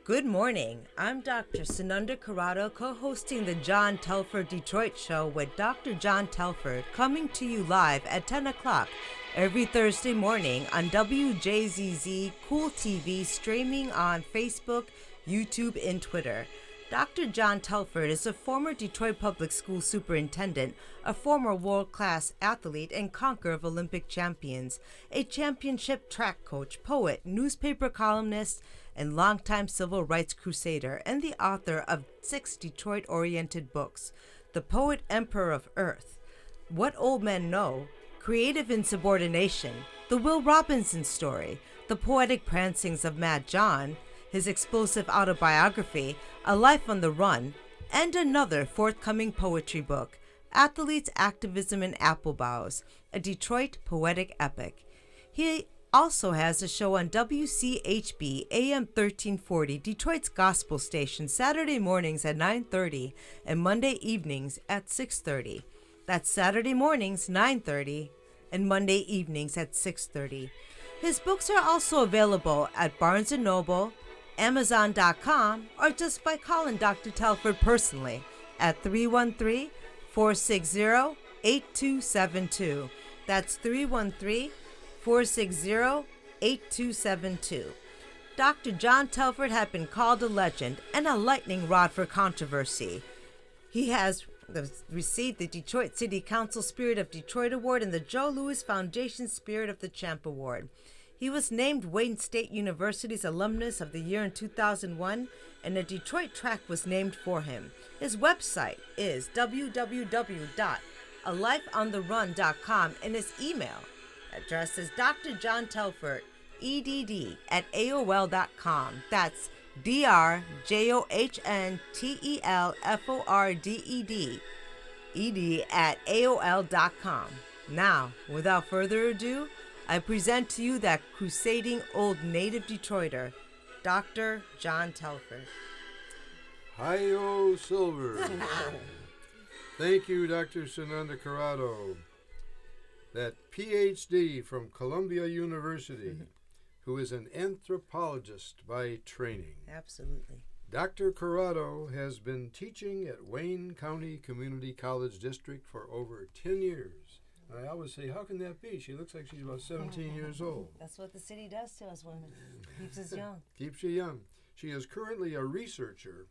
Good morning. I'm Dr. Sunanda Corrado, co-hosting the John Telford Detroit Show with Dr. John Telford, coming to you live at 10 o'clock every Thursday morning on Wjzz Cool Tv, streaming on Facebook, YouTube, and Twitter. Dr. John Telford is a former Detroit Public School superintendent, a former world-class athlete and conqueror of Olympic champions, a championship track coach, poet, newspaper columnist, and longtime civil rights crusader, and the author of 6 Detroit-oriented books: The Poet Emperor of Earth, What Old Men Know, Creative Insubordination, The Will Robinson Story, The Poetic Prancings of Mad John, his explosive autobiography, A Life on the Run, and another forthcoming poetry book, Athletes, Activism, and Apple Boughs, a Detroit poetic epic. He also has a show on WCHB AM 1340, Detroit's gospel station, Saturday mornings at 9:30 and Monday evenings at 6:30. That's Saturday mornings 9:30 and Monday evenings at 6:30. His books are also available at Barnes & Noble, Amazon.com, or just by calling Dr. Telford personally at 313-460-8272. That's 313-460-8272. Dr. John Telford had been called a legend and a lightning rod for controversy. He has received the Detroit City Council Spirit of Detroit Award and the Joe Louis Foundation Spirit of the Champ Award. He was named Wayne State University's Alumnus of the Year in 2001, and a Detroit track was named for him. His website is www.alifeontherun.com, and his email address is drjohntelford@aol.com. That's drjohntelford@aol.com. Now, without further ado, I present to you that crusading old native Detroiter, Dr. John Telford. Hi-yo, Silver. Thank you, Dr. Sunanda Corrado. That PhD from Columbia University, who is an anthropologist by training. Absolutely. Dr. Corrado has been teaching at Wayne County Community College District for over 10 years. I always say, how can that be? She looks like she's about 17 years old. That's what the city does to us women. Keeps us young. Keeps you young. She is currently a researcher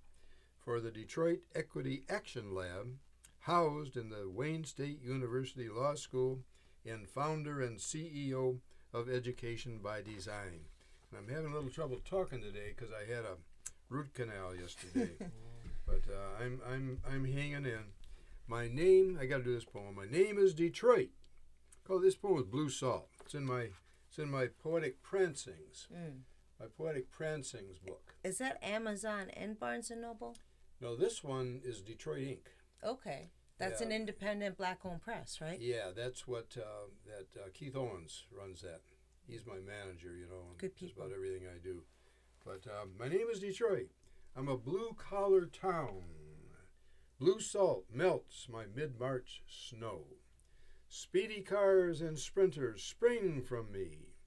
for the Detroit Equity Action Lab, housed in the Wayne State University Law School, and founder and CEO of Education by Design. And I'm having a little trouble talking today because I had a root canal yesterday. But I'm hanging in. My name, I got to do this poem. My name is Detroit. This poem is Blue Salt. It's in my Poetic Prancings. My Poetic Prancings book. Is that Amazon and Barnes & Noble? No, this one is Detroit Inc. Okay. That's an independent black-owned press, right? Yeah, that's what Keith Owens runs that. He's my manager, and Good just people. about everything I do. But my name is Detroit. I'm a blue-collar town. Blue salt melts my mid-March snow. Speedy cars and sprinters spring from me.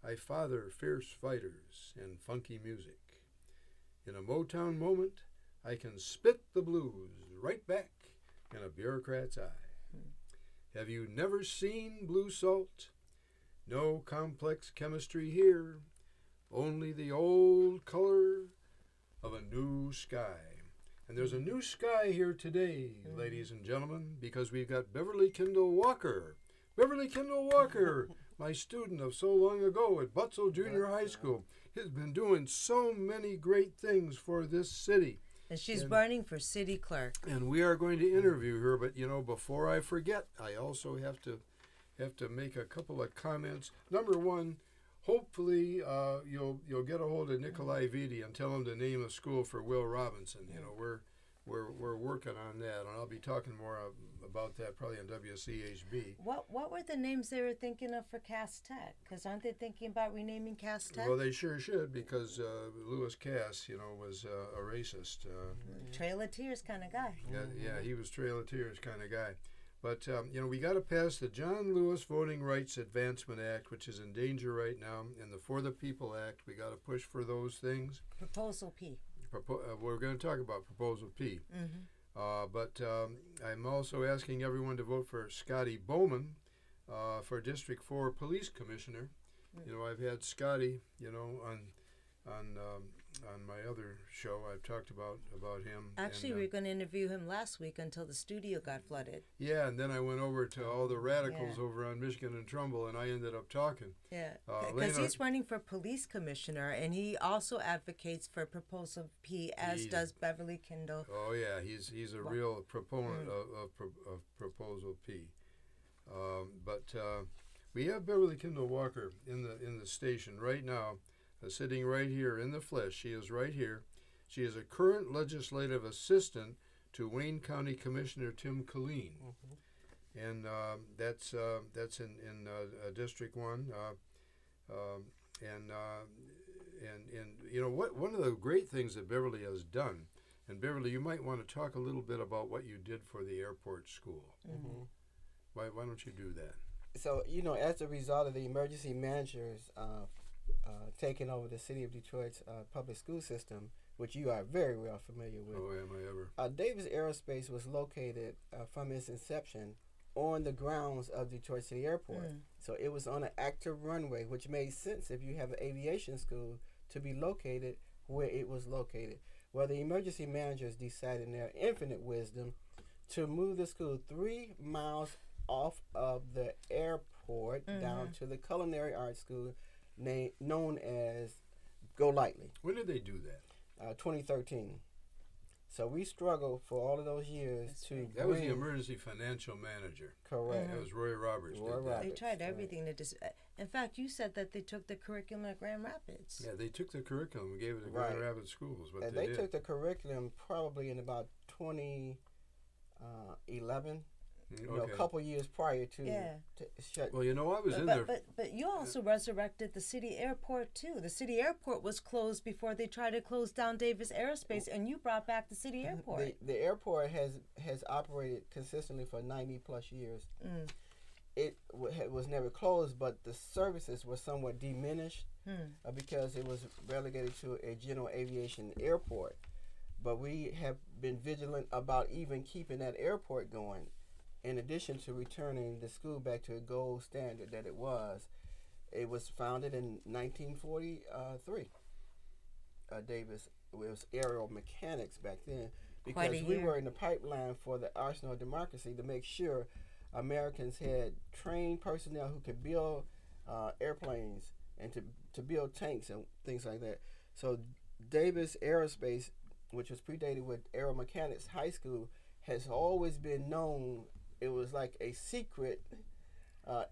I father fierce fighters and funky music. In a Motown moment, I can spit the blues right back in a bureaucrat's eye. Have you never seen blue salt? No complex chemistry here, only the old color of a new sky. And there's a new sky here today, ladies and gentlemen, because we've got Beverly Kendall Walker. Beverly Kendall Walker, my student of so long ago at Butzel Junior High School, has been doing so many great things for this city. And she's running for city clerk. And we are going to interview her, but before I forget, I also have to make a couple of comments. Number one, hopefully you'll get a hold of Nikolai Vitti and tell him to name a school for Will Robinson. We're working on that, and I'll be talking more about that probably on WCHB. What were the names they were thinking of for Cass Tech? Because aren't they thinking about renaming Cass Tech? Well, they sure should, because Lewis Cass, was a racist. Trail of Tears kind of guy. Yeah, he was Trail of Tears kind of guy. But, we got to pass the John Lewis Voting Rights Advancement Act, which is in danger right now, and the For the People Act. We got to push for those things. Proposal P. We're going to talk about Proposal P. Mm-hmm. But I'm also asking everyone to vote for Scotty Bowman for District 4 Police Commissioner. I've had Scotty, on my other show. I've talked about him. Actually, we were going to interview him last week until the studio got flooded. Yeah, and then I went over to all the radicals over on Michigan and Trumbull, and I ended up talking. Yeah, because he's running for police commissioner, and he also advocates for Proposal P, as does Beverly Kendall. Oh yeah, he's a real proponent of Proposal P. But we have Beverly Kendall Walker in the station right now. Sitting right here in the flesh. She is right here. She is a current legislative assistant to Wayne County Commissioner Tim Killeen. Mm-hmm. And that's in District 1. One of the great things that Beverly has done, and Beverly, you might want to talk a little bit about what you did for the airport school. Mm-hmm. Why don't you do that? So, as a result of the emergency managers taking over the city of Detroit's public school system, which you are very well familiar with. Oh, am I ever? Davis Aerospace was located from its inception on the grounds of Detroit City Airport. So it was on an active runway, which made sense if you have an aviation school to be located where it was located. Well, the emergency managers decided in their infinite wisdom to move the school 3 miles off of the airport down to the Culinary Arts School, known as Go Lightly. When did they do that? 2013. So we struggled for all of those years That was the emergency financial manager. Correct. That was Roy Roberts. They tried everything to in fact, you said that they took the curriculum at Grand Rapids. Yeah, they took the curriculum and gave it to Grand Rapids schools. And they took the curriculum probably in about 2011. A couple years prior to shut. Well, I was in there. But you also resurrected the city airport too. The city airport was closed before they tried to close down Davis Aerospace, and you brought back the city airport. The airport has operated consistently for 90 plus years. It was never closed, but the services were somewhat diminished because it was relegated to a general aviation airport. But we have been vigilant about even keeping that airport going. In addition to returning the school back to a gold standard that it was founded in 1943. Davis was aerial mechanics back then because we were in the pipeline for the arsenal of democracy to make sure Americans had trained personnel who could build airplanes and to build tanks and things like that. So Davis Aerospace, which was predated with Aeromechanics High School, has always been known. It was like a secret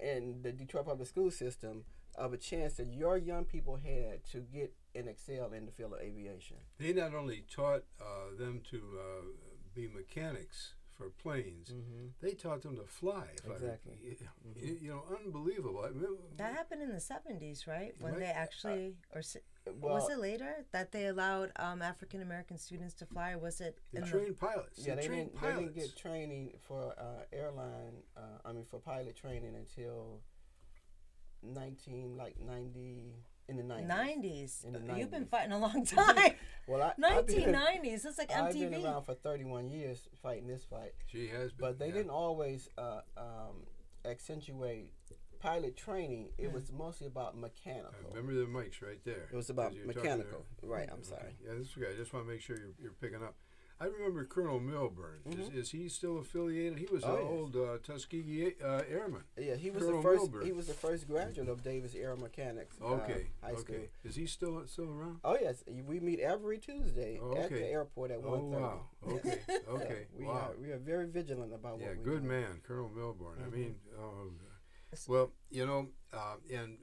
in the Detroit public school system of a chance that your young people had to get and excel in the field of aviation. They not only taught them to be mechanics for planes, they taught them to fly. Exactly. Unbelievable. That happened in the 70s, right? When they actually, was it later that they allowed African American students to fly, or was it? Trained pilots. Yeah, they didn't get training for for pilot training until 90 in the 90s. In the 90s. You've been fighting a long time. Well, 1990s. That's like MTV. I've been around for 31 years fighting this fight. She has been. But they didn't always accentuate pilot training. It was mostly about mechanical. I remember the mics right there. It was about mechanical. Right, I'm sorry. Yeah, that's okay. I just want to make sure you're picking up. I remember Colonel Milburn. Is he still affiliated? He was an old Tuskegee airman. Yeah, he was He was the first graduate of Davis Aeromechanics High School. Is he still around? Oh yes, we meet every Tuesday at the airport at 1:30. Oh wow. Okay. Okay. So we are very vigilant about what we do. Good man, Colonel Milburn. I mean, well, and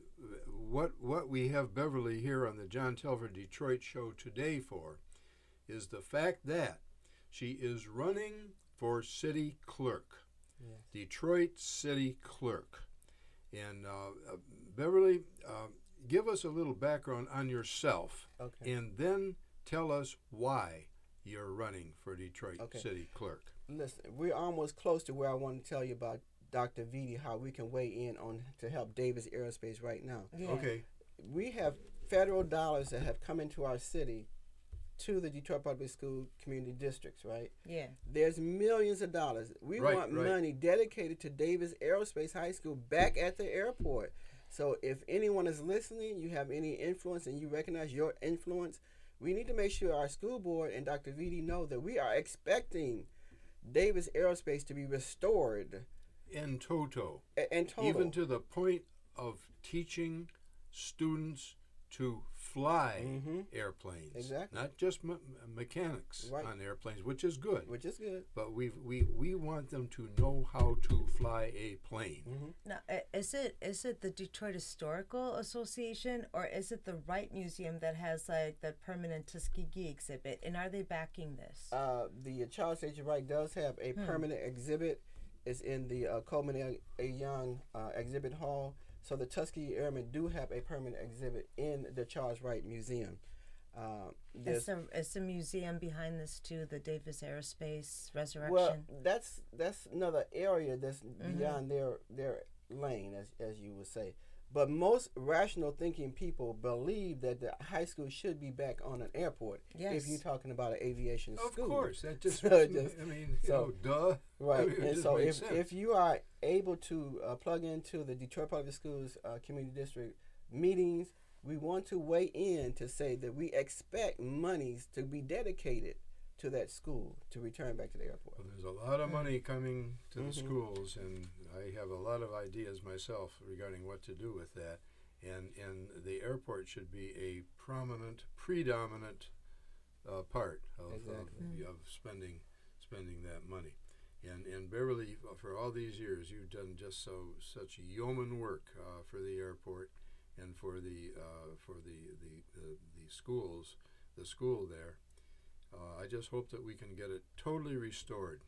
what we have Beverly here on the John Telford Detroit show today for is the fact that she is running for city clerk, Detroit city clerk. And Beverly, give us a little background on yourself, and then tell us why you're running for Detroit City Clerk? Listen, we're almost close to where I want to tell you about Dr. Vidi, how we can weigh in on to help Davis Aerospace right now. Yeah. Okay. We have federal dollars that have come into our city to the Detroit Public School community districts, right? Yeah. There's millions of dollars. We want money dedicated to Davis Aerospace High School back at the airport. So if anyone is listening, you have any influence and you recognize your influence, we need to make sure our school board and Dr. Vidi know that we are expecting Davis Aerospace to be restored. In toto. In total. Even to the point of teaching students to fly airplanes. Exactly. Not just mechanics on airplanes, which is good. Which is good. But we want them to know how to fly a plane. Now, is it the Detroit Historical Association, or is it the Wright Museum that has like the permanent Tuskegee exhibit? And are they backing this? The Charles H. Wright does have a permanent exhibit. It's in the Coleman A. Young exhibit hall. So the Tuskegee Airmen do have a permanent exhibit in the Charles Wright Museum. Is the museum behind this too, the Davis Aerospace Resurrection? Well, that's another area that's beyond their lane, as you would say. But most rational thinking people believe that the high school should be back on an airport. Yes. If you're talking about an aviation school. Of course, that just, duh. I Right, mean, and so if you are able to plug into the Detroit Public Schools Community District meetings, we want to weigh in to say that we expect monies to be dedicated to that school to return back to the airport. Well, there's a lot of money coming to the schools, and I have a lot of ideas myself regarding what to do with that. And the airport should be a predominant part of spending that money. And Beverly, for all these years, you've done just such yeoman work for the airport and for the schools, the school there. I just hope that we can get it totally restored,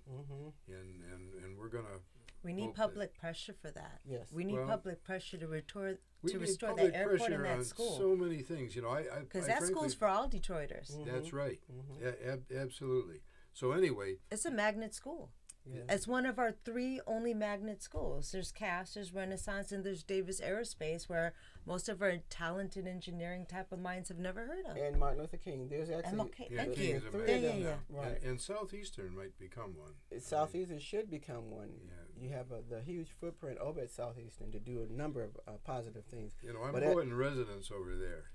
and we're gonna. We need public pressure for that. Yes, we need public pressure to restore public that airport pressure and that on school. so many things, because that school's for all Detroiters. That's right. Yeah, absolutely. So anyway, it's a magnet school. Yeah. It's one of our 3 only magnet schools. There's Cass, there's Renaissance, and there's Davis Aerospace, where most of our talented engineering type of minds have never heard of. And Martin Luther King. There's actually thank King you. is a magnet now. Right. And Southeastern might become one. Southeastern should become one. Yeah. You have the huge footprint over at Southeastern to do a number of positive things. I'm poet in residence over there.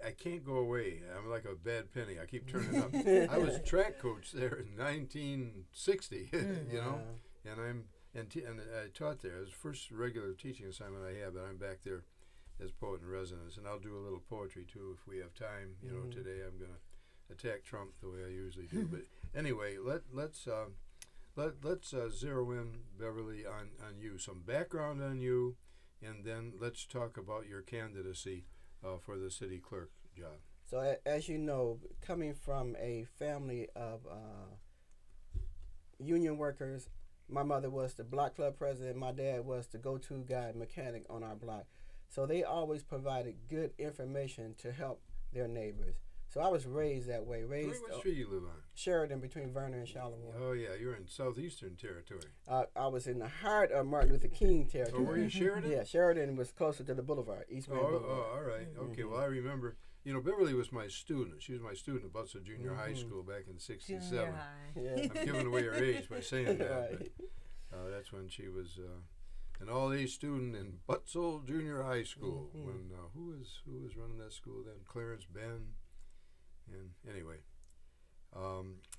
I can't go away. I'm like a bad penny. I keep turning up. I was track coach there in 1960. And I taught there. It was the first regular teaching assignment I had, but I'm back there as poet in residence, and I'll do a little poetry too if we have time. Today I'm going to attack Trump the way I usually do. But anyway, let's zero in, Beverly, on you, some background on you, and then let's talk about your candidacy for the city clerk job. So as you know, coming from a family of union workers, my mother was the block club president. My dad was the go-to guy mechanic on our block. So they always provided good information to help their neighbors. So I was raised that way. What street you live on? Sheridan, between Vernon and Charlevoix. Oh, yeah, you're in Southeastern territory. I was in the heart of Martin Luther King territory. Oh, were you Sheridan? Yeah, Sheridan was closer to the boulevard, East Grand Boulevard. Oh, all right. Okay, well, I remember, Beverly was my student. She was my student at Butzel Junior High School back in '67. Junior high. Yeah. I'm giving away her age by saying that. Right. But, that's when she was an all-age student in Butzel Junior High School. When who was running that school then? Clarence Ben. And anyway,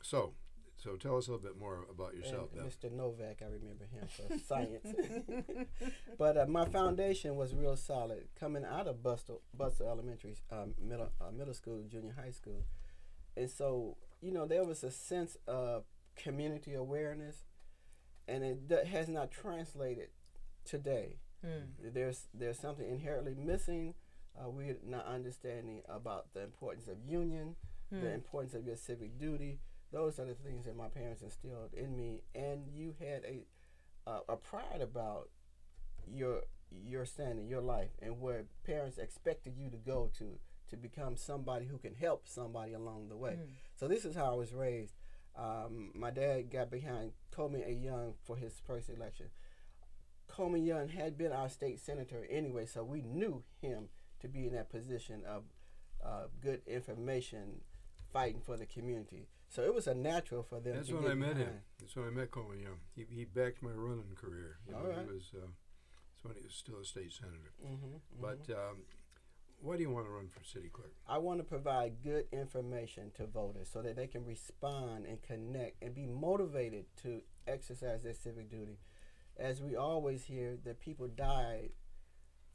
so tell us a little bit more about yourself. And Mr. Novak, I remember him for science. But my foundation was real solid coming out of Butzel Elementary, middle school, junior high school. And so, there was a sense of community awareness, and it has not translated today. There's something inherently missing. We're not understanding about the importance of union, the importance of your civic duty. Those are the things that my parents instilled in me. And you had a pride about your standing, your life, and where parents expected you to go to become somebody who can help somebody along the way. So this is how I was raised. My dad got behind Coleman A. Young for his first election. Coleman Young had been our state senator anyway, so we knew him to be in that position of good information, fighting for the community. So it was a natural for them. That's to when get I met behind. him. That's when I met Coleman Young. He backed my running career. All right. He was. That's when he was still a state senator. Mm-hmm. But why do you want to run for city clerk? I want to provide good information to voters so that they can respond and connect and be motivated to exercise their civic duty. As we always hear, that people died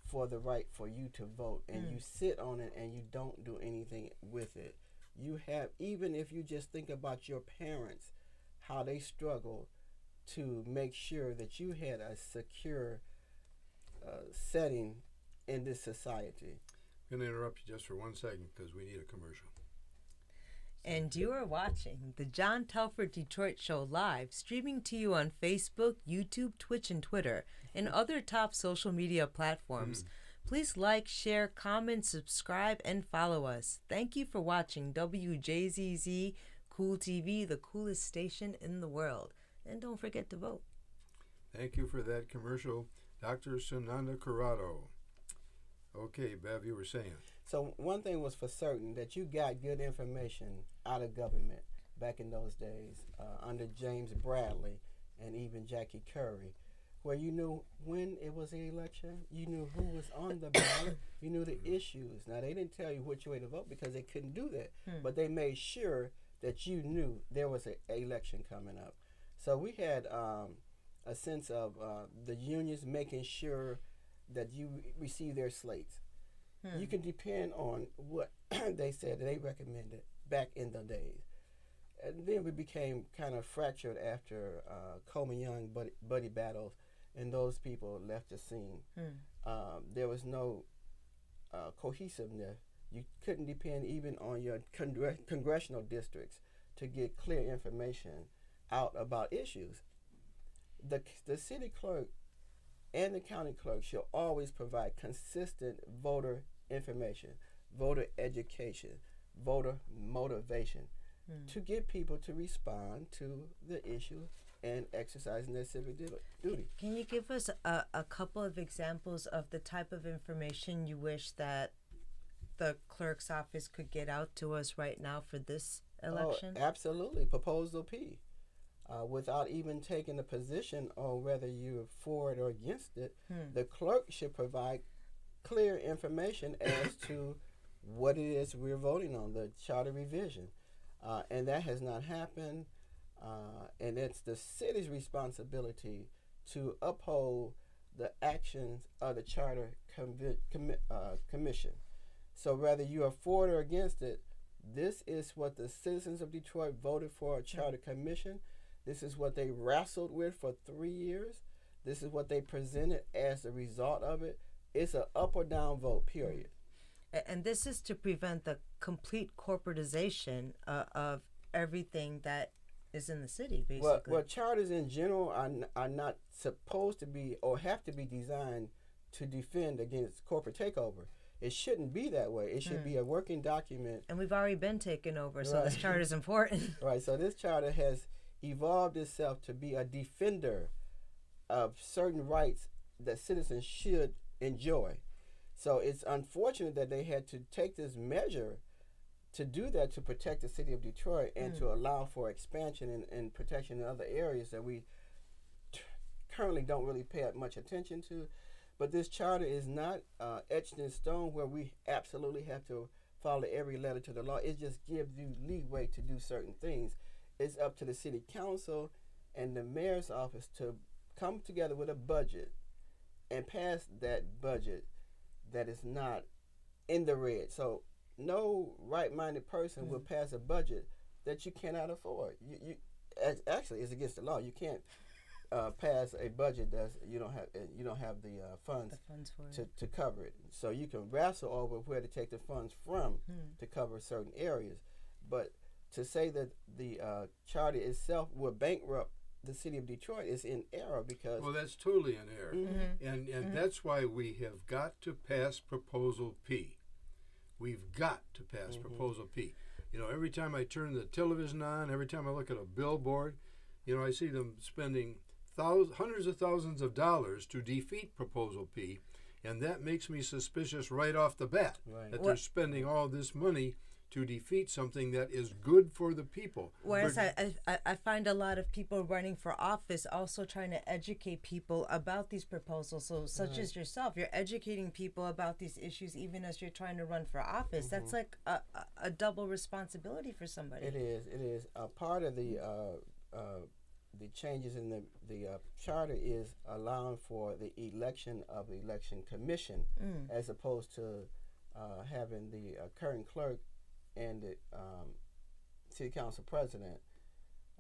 for the right for you to vote, and you sit on it and you don't do anything with it. You have, even if you just think about your parents, how they struggle to make sure that you had a secure setting in this society. I'm going to interrupt you just for 1 second because we need a commercial. And you are watching the John Telford Detroit Show live, streaming to you on Facebook, YouTube, Twitch, and Twitter, and other top social media platforms. Please like, share, comment, subscribe, and follow us. Thank you for watching Wjzz Cool TV, the coolest station in the world. And don't forget to vote. Thank you for that commercial, Dr. Sunanda Corrado. Okay, Bev, you were saying. So one thing was for certain, that you got good information out of government back in those days under James Bradley and even Jackie Curry, where you knew when it was an election, you knew who was on the ballot, you knew the issues. Now, they didn't tell you which way to vote because they couldn't do that, but they made sure that you knew there was an election coming up. So we had a sense of the unions making sure that you receive their slates. You can depend on what they said they recommended back in the days. And then we became kind of fractured after Coleman Young buddy battles, and those people left the scene. There was no cohesiveness. You couldn't depend even on your congressional districts to get clear information out about issues. The city clerk and the county clerk should always provide consistent voter information, voter education, voter motivation to get people to respond to the issue and exercising their civic duty. Can you give us a couple of examples of the type of information you wish that the clerk's office could get out to us right now for this election? Oh, absolutely. Proposal P. Without even taking a position on whether you're for it or against it, the clerk should provide clear information as to what it is we're voting on, the charter revision. And that has not happened. And it's the city's responsibility to uphold the actions of the charter commission. So whether you are for it or against it, this is what the citizens of Detroit voted for, a charter commission. This is what they wrestled with for 3 years. This is what they presented as the result of it. It's an up or down vote, period. And this is to prevent the complete corporatization of everything that is in the city, basically. Well, charters in general are not supposed to be or have to be designed to defend against corporate takeover. It shouldn't be that way. It should be a working document. And we've already been taken over, so this charter is important. Right, so this charter has evolved itself to be a defender of certain rights that citizens should enjoy. So it's unfortunate that they had to take this measure to do that, to protect the city of Detroit and to allow for expansion and protection in other areas that we currently don't really pay much attention to. But this charter is not etched in stone where we absolutely have to follow every letter to the law. It just gives you leeway to do certain things. It's up to the city council and the mayor's office to come together with a budget and pass that budget that is not in the red. So no right-minded person will pass a budget that you cannot afford. You actually, it's against the law. You can't pass a budget that you don't have the funds for to cover it. So you can wrestle over where to take the funds from to cover certain areas. But to say that the charter itself will bankrupt the city of Detroit is in error, because well, that's totally in error, and that's why we have got to pass Proposal P. We've got to pass Proposal P. You know, every time I turn the television on, every time I look at a billboard, you know, I see them spending hundreds of thousands of dollars to defeat Proposal P, and that makes me suspicious right off the bat that they're spending all this money to defeat something that is good for the people. Whereas I find a lot of people running for office also trying to educate people about these proposals. So such as yourself, you're educating people about these issues even as you're trying to run for office. That's like a double responsibility for somebody. It is. It is. Part of the changes in the charter is allowing for the election of the election commission as opposed to having the current clerk and the city council president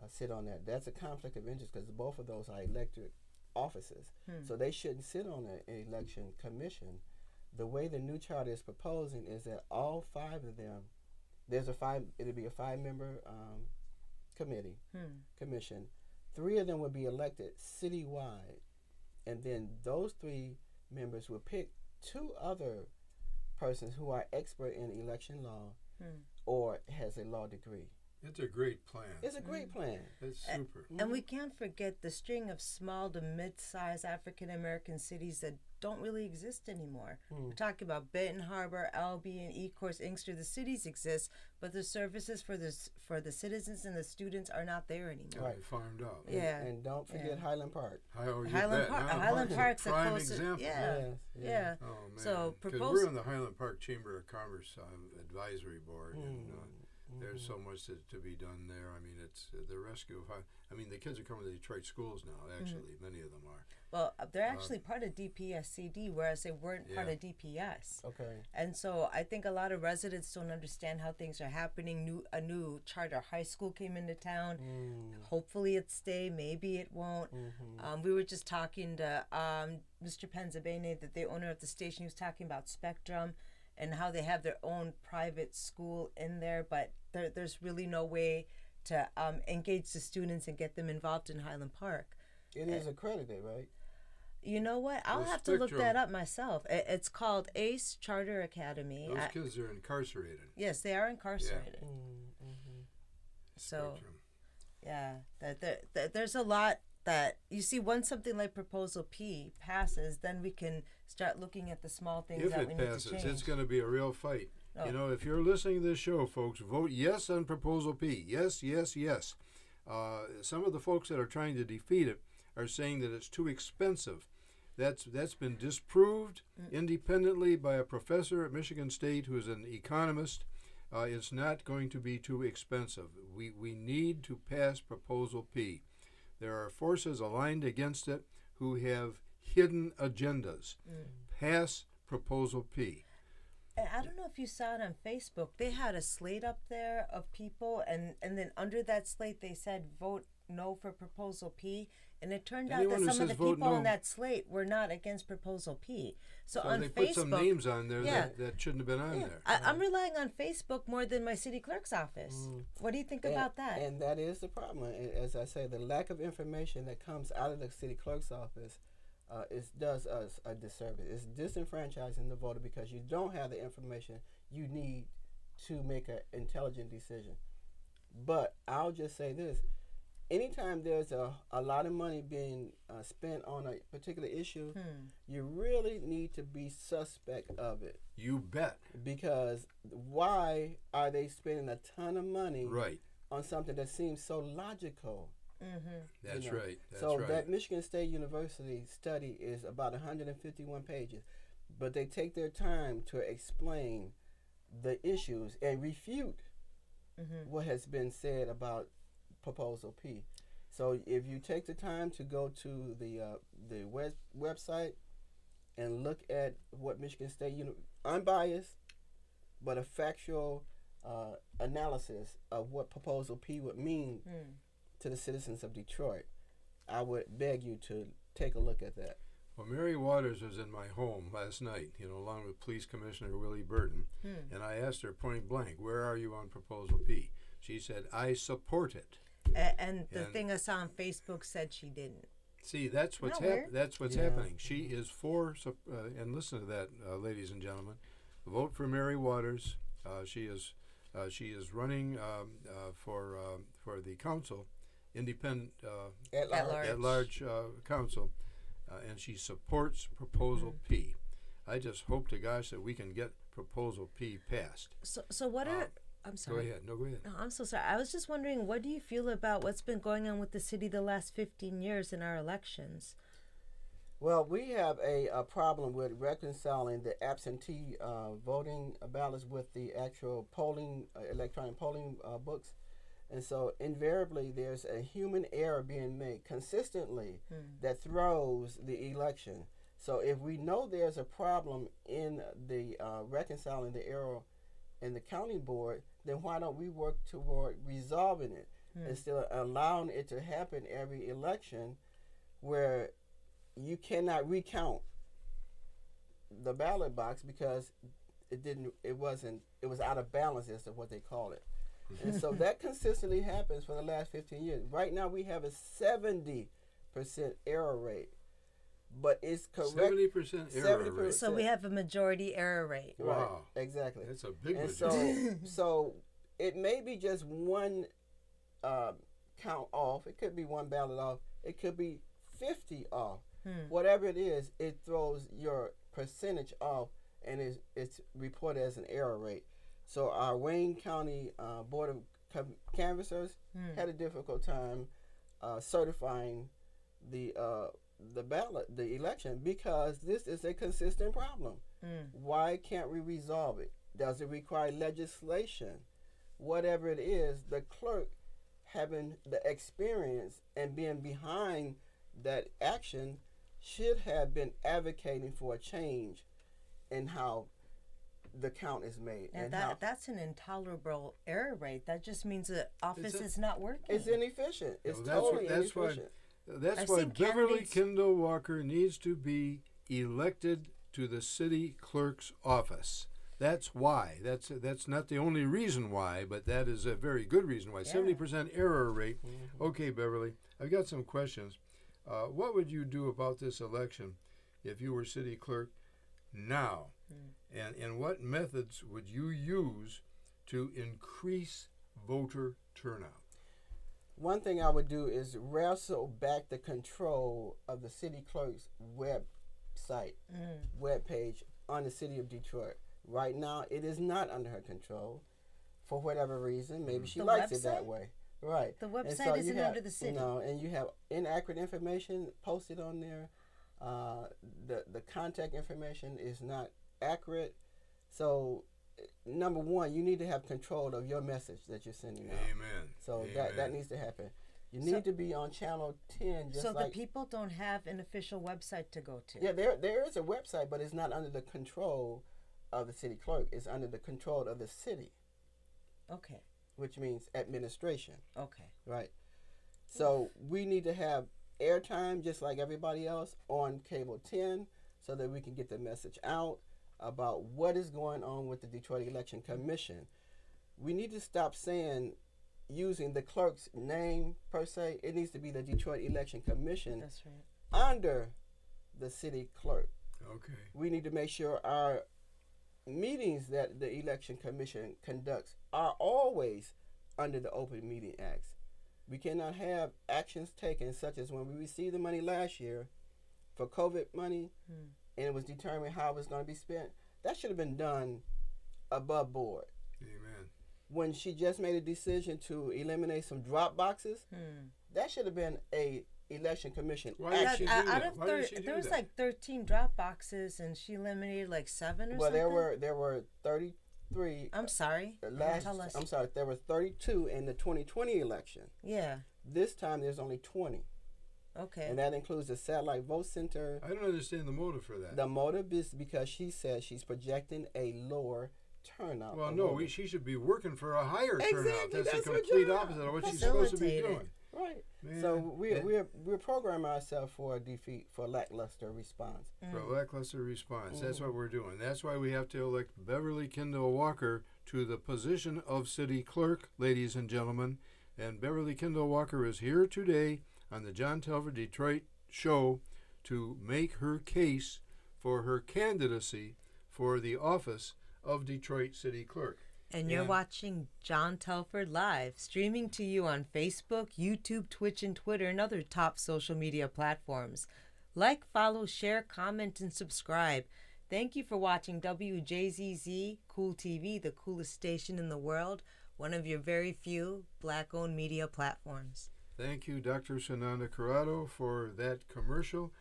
sit on that. That's a conflict of interest because both of those are elected offices. So they shouldn't sit on an election commission. The way the new charter is proposing is that all five of them, it'll be a 5-member commission. 3 of them will be elected citywide, and then those 3 members will pick 2 other persons who are expert in election law or has a law degree. It's a great plan. It's a great plan. It's super. And we can't forget the string of small to mid-sized African-American cities that don't really exist anymore. We're talking about Benton Harbor, Albion, Ecorse, Inkster. The cities exist, but the services for the citizens and the students are not there anymore. Right, farmed out. Yeah. And don't forget Highland Park. Highland Park's a prime close example. Yeah. Oh man. So we're on the Highland Park Chamber of Commerce advisory board, and there's so much to be done there. I mean, it's the rescue of the kids are coming to Detroit schools now. Actually, many of them are. Well, they're actually part of DPSCD, whereas they weren't part of DPS. Okay. And so I think a lot of residents don't understand how things are happening. A new charter high school came into town. Hopefully it stay. Maybe it won't. We were just talking to Mr. Penzabene, the owner of the station. He was talking about Spectrum and how they have their own private school in there, but there's really no way to engage the students and get them involved in Highland Park. It is accredited, right? You know what? I'll have to look that up myself. It's called ACE Charter Academy. Those kids are incarcerated. Yes, they are incarcerated. Yeah. So, Spectrum. there's a lot that you see. Once something like Proposal P passes, then we can start looking at the small things that we need to change. If it passes, it's going to be a real fight. You know, if you're listening to this show, folks, vote yes on Proposal P. Yes, yes, yes. Some of the folks that are trying to defeat it are saying that it's too expensive. That's been disproved independently by a professor at Michigan State who's an economist. It's not going to be too expensive. We need to pass Proposal P. There are forces aligned against it who have hidden agendas. Pass Proposal P. And I don't know if you saw it on Facebook. They had a slate up there of people, and then under that slate they said vote no for Proposal P. And it turned out that some of the people on that slate were not against Proposal P. So on they Facebook, put some names on there that shouldn't have been on there. I'm relying on Facebook more than my city clerk's office. What do you think about that? And that is the problem. As I say, the lack of information that comes out of the city clerk's office does us a disservice. It's disenfranchising the voter because you don't have the information you need to make an intelligent decision. But I'll just say this. Anytime there's a lot of money being spent on a particular issue, you really need to be suspect of it. You bet. Because why are they spending a ton of money on something that seems so logical? That's right. That Michigan State University study is about 151 pages, but they take their time to explain the issues and refute what has been said about Proposal P. So if you take the time to go to the website and look at what Michigan State unbiased but a factual analysis of what Proposal P would mean to the citizens of Detroit, I would beg you to take a look at that. Well, Mary Waters was in my home last night, along with Police Commissioner Willie Burton, and I asked her point blank, "Where are you on Proposal P?" She said, "I support it." And the thing I saw on Facebook said she didn't. See, that's what's happening. She is for, and listen to that, ladies and gentlemen. vote for Mary Waters. She is running for the council, independent at large council, and she supports Proposal P. I just hope to gosh that we can get Proposal P passed. So what are... I'm sorry. Go ahead. No, go ahead. No, I'm so sorry. I was just wondering, what do you feel about what's been going on with the city the last 15 years in our elections? Well, we have a problem with reconciling the absentee voting ballots with the actual polling, electronic polling books. And so invariably there's a human error being made consistently that throws the election. So if we know there's a problem in the reconciling the error in the county board, then why don't we work toward resolving it instead of allowing it to happen every election where you cannot recount the ballot box because it was out of balance as to what they call it. And so that consistently happens for the last 15 years. Right now we have a 70% error rate. But it's correct. 70% error rate. So we have a majority error rate. Right, Wow. exactly. That's a big majority. So it may be just one count off. It could be one ballot off. It could be 50 off. Whatever it is, it throws your percentage off, and it's reported as an error rate. So our Wayne County Board of Canvassers had a difficult time certifying the ballot, the election, because this is a consistent problem. Why can't we resolve it? Does it require legislation? Whatever it is, the clerk having the experience and being behind that action should have been advocating for a change in how the count is made. And that's an intolerable error rate. That just means the office is not working. It's inefficient. It's totally inefficient. That's why Beverly Kendall Walker needs to be elected to the city clerk's office. That's why. That's not the only reason why, but that is a very good reason why. 70% error rate. Okay, Beverly, I've got some questions. What would you do about this election if you were city clerk now? And what methods would you use to increase voter turnout? One thing I would do is wrestle back the control of the city clerk's website, webpage on the city of Detroit. Right now, it is not under her control for whatever reason. Maybe she likes it that way. Right. The website isn't under the city. No, and you have inaccurate information posted on there. The contact information is not accurate. So, number one, you need to have control of your message that you're sending out. Amen. So that needs to happen. You need to be on channel 10. So the people don't have an official website to go to. Yeah, there is a website, but it's not under the control of the city clerk. It's under the control of the city. Okay. Which means administration. Okay. Right. So we need to have airtime just like everybody else on cable 10 so that we can get the message out about what is going on with the Detroit Election Commission. We need to stop using the clerk's name per se. It needs to be the Detroit Election Commission. That's right. Under the city clerk. Okay. We need to make sure our meetings that the Election Commission conducts are always under the Open Meeting Acts. We cannot have actions taken such as when we received the money last year for COVID money and it was determined how it was going to be spent. That should have been done above board. Amen. When she just made a decision to eliminate some drop boxes, that should have been a election commission action. There was like 13 drop boxes and she eliminated like 7 or something. Well, there were 33. I'm sorry. I'm sorry. There were 32 in the 2020 election. Yeah. This time there's only 20. Okay. And that includes the satellite vote center. I don't understand the motive for that. The motive is because she says she's projecting a lower turnout. Well, no, she should be working for a higher turnout. That's the her complete job. opposite of what she's supposed to be doing. Right. Man. So we're programming ourselves for a defeat, for lackluster response. For a lackluster response. That's what we're doing. That's why we have to elect Beverly Kendall Walker to the position of city clerk, ladies and gentlemen. And Beverly Kendall Walker is here today on the John Telford Detroit show to make her case for her candidacy for the office of Detroit City Clerk. And you're watching John Telford live, streaming to you on Facebook, YouTube, Twitch, and Twitter, and other top social media platforms. Like, follow, share, comment, and subscribe. Thank you for watching Wjzz Cool TV, the coolest station in the world, one of your very few Black-owned media platforms. Thank you, Dr. Sananda Corrado, for that commercial.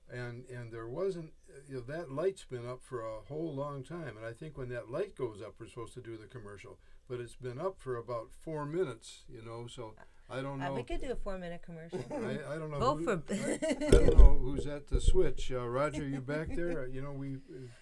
And there wasn't, that light's been up for a whole long time. And I think when that light goes up, we're supposed to do the commercial. But it's been up for about 4 minutes, so I don't know. We could do a 4-minute commercial. I don't know. Vote for. I don't know who's at the switch. Roger, you back there?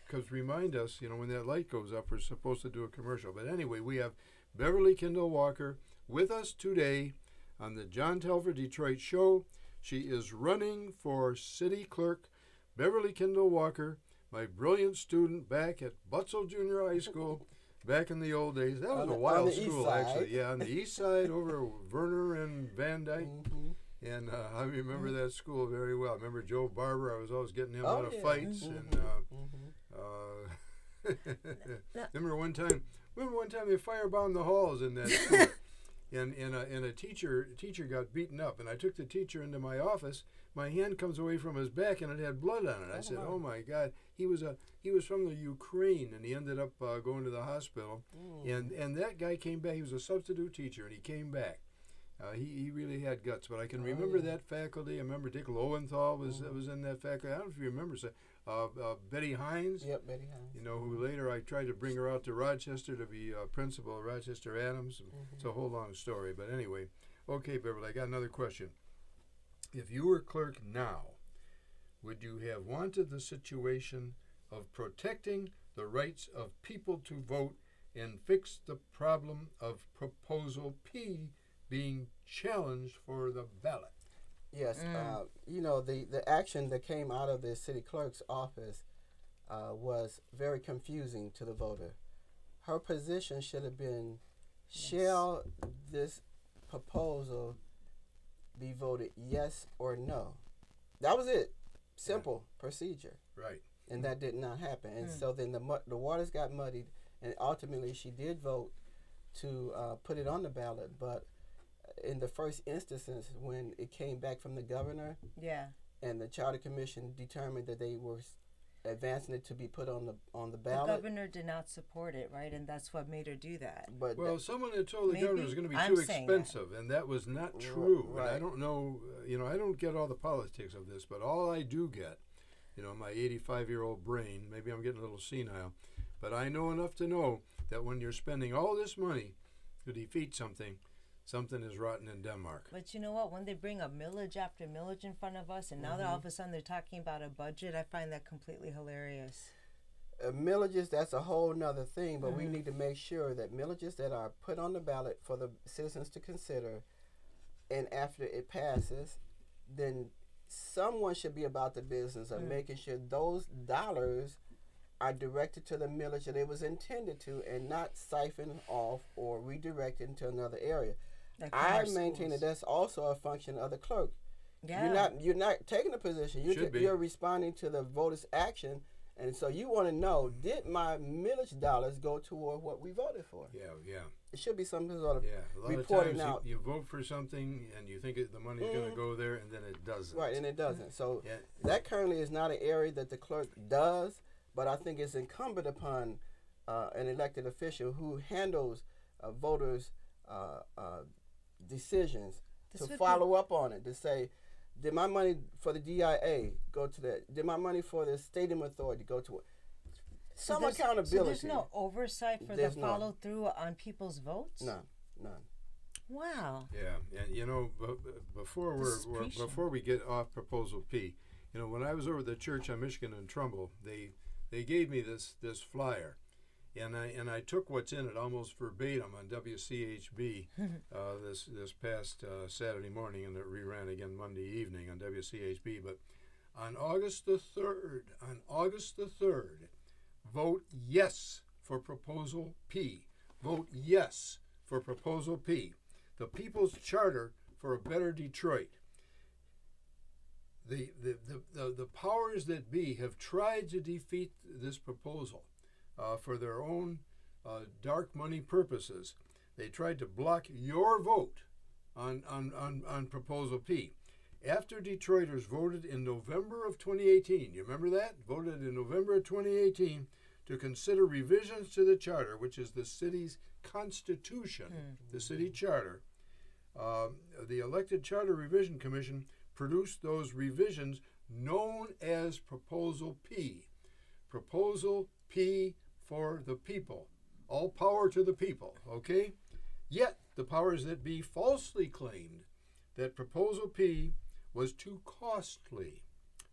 Because remind us, when that light goes up, we're supposed to do a commercial. But anyway, we have Beverly Kendall Walker with us today on the John Telford Detroit Show. She is running for city clerk. Beverly Kendall Walker, my brilliant student back at Butzel Junior High School back in the old days. That was a wild school, actually. Yeah, on the east side over Werner and Van Dyke. Mm-hmm. And I remember that school very well. I remember Joe Barber. I was always getting him out of fights. Mm-hmm. And remember one time they firebombed the halls in that school. And a teacher got beaten up, and I took the teacher into my office. My hand comes away from his back, and it had blood on it. I said, "Oh my God!" He was from the Ukraine, and he ended up going to the hospital. And that guy came back. He was a substitute teacher, and he came back. He really had guts. But I can remember that faculty. I remember Dick Lowenthal was in that faculty. I don't know if you remember. Betty Hines. Yep, Betty Hines. Who later I tried to bring her out to Rochester to be principal of Rochester Adams. It's a whole long story. But anyway, okay, Beverly, I got another question. If you were clerk now, would you have wanted the situation of protecting the rights of people to vote and fix the problem of Proposal P being challenged for the ballot? Yes, the action that came out of the city clerk's office was very confusing to the voter. Her position should have been, shall this proposal be voted yes or no? That was it. Simple procedure. Right. And that did not happen. And so then the waters got muddied, and ultimately she did vote to put it on the ballot, but in the first instances when it came back from the governor, and the Charter Commission determined that they were advancing it to be put on the ballot. The governor did not support it, right? And that's what made her do that. But someone had told the governor it was going to be too expensive, and that was not true. Right. And I don't know, I don't get all the politics of this, but all I do get, my 85-year-old brain, maybe I'm getting a little senile, but I know enough to know that when you're spending all this money to defeat something is rotten in Denmark. But you know what? When they bring up millage after millage in front of us, and now all of a sudden they're talking about a budget, I find that completely hilarious. Millages, that's a whole nother thing, but we need to make sure that millages that are put on the ballot for the citizens to consider, and after it passes, then someone should be about the business of making sure those dollars are directed to the millage that it was intended to, and not siphoned off or redirected into another area. I maintain that that's also a function of the clerk. Yeah. You're not taking a position. You're responding to the voters' action, and so you want to know, did my millage dollars go toward what we voted for? Yeah. It should be some sort of reporting reporting out. You vote for something and you think the money's going to go there, and then it doesn't. Right, and it doesn't. So that currently is not an area that the clerk does, but I think it's incumbent upon an elected official who handles voters' decisions to follow up on it, to say, did my money for the DIA go to that? Did my money for the stadium authority go to it? Some accountability. So there's no oversight for the follow-through on people's votes? None. Wow. Yeah, and before we get off Proposal P, when I was over at the church on Michigan and Trumbull, they gave me this flyer, and I took what's in it almost verbatim on WCHB this past Saturday morning, and it reran again Monday evening on WCHB. But on August the 3rd, vote yes for Proposal P. Vote yes for Proposal P. The People's Charter for a Better Detroit. The powers that be have tried to defeat this proposal. for their own dark money purposes. They tried to block your vote on Proposal P. After Detroiters voted in November of 2018, you remember that? Voted in November of 2018 to consider revisions to the charter, which is the city's constitution, the city charter. The elected Charter Revision Commission produced those revisions known as Proposal P. Proposal P for the people. All power to the people, okay? Yet the powers that be falsely claimed that Proposal P was too costly.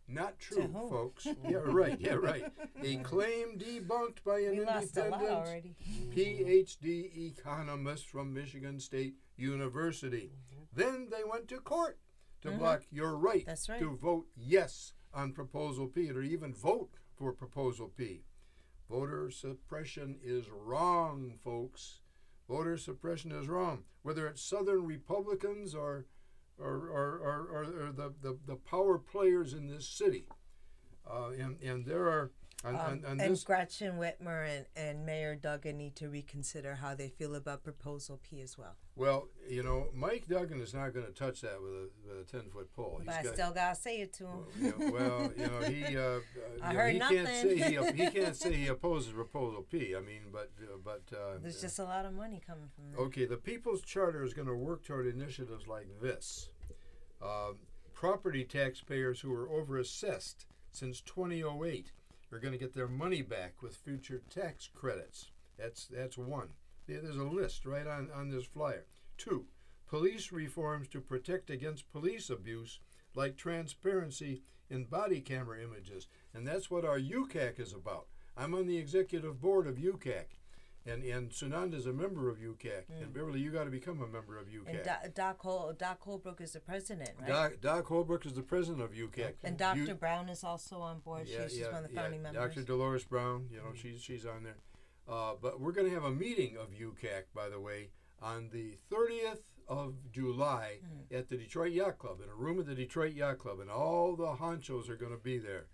Not true, folks. Yeah, right. A claim debunked by an independent PhD economist from Michigan State University. Then they went to court to block your right to vote yes on Proposal P or even vote for Proposal P. Voter suppression is wrong, folks. Voter suppression is wrong. Whether it's Southern Republicans or the power players in this city, and there are and Gretchen Whitmer and Mayor Duggan need to reconsider how they feel about Proposal P as well. Well, Mike Duggan is not going to touch that with a 10-foot pole. But I still gotta say it to him. He heard nothing. He can't say he opposes Proposal P. I mean, but there's just a lot of money coming from that. Okay, the People's Charter is going to work toward initiatives like this. Property taxpayers who were overassessed since 2008 are going to get their money back with future tax credits. That's one. There's a list right on this flyer. 2, police reforms to protect against police abuse, like transparency in body camera images. And that's what our UCAC is about. I'm on the executive board of UCAC. And Sunanda's a member of UCAC. And Beverly, you got to become a member of UCAC. And Doc Holbrook is the president, right? Doc Holbrook is the president of UCAC. And Dr. Brown is also on board. She's one of the founding members. Dr. Dolores Brown, she's on there. But we're going to have a meeting of UCAC, by the way, on the 30th of July at the Detroit Yacht Club, in a room at the Detroit Yacht Club. And all the honchos are going to be there.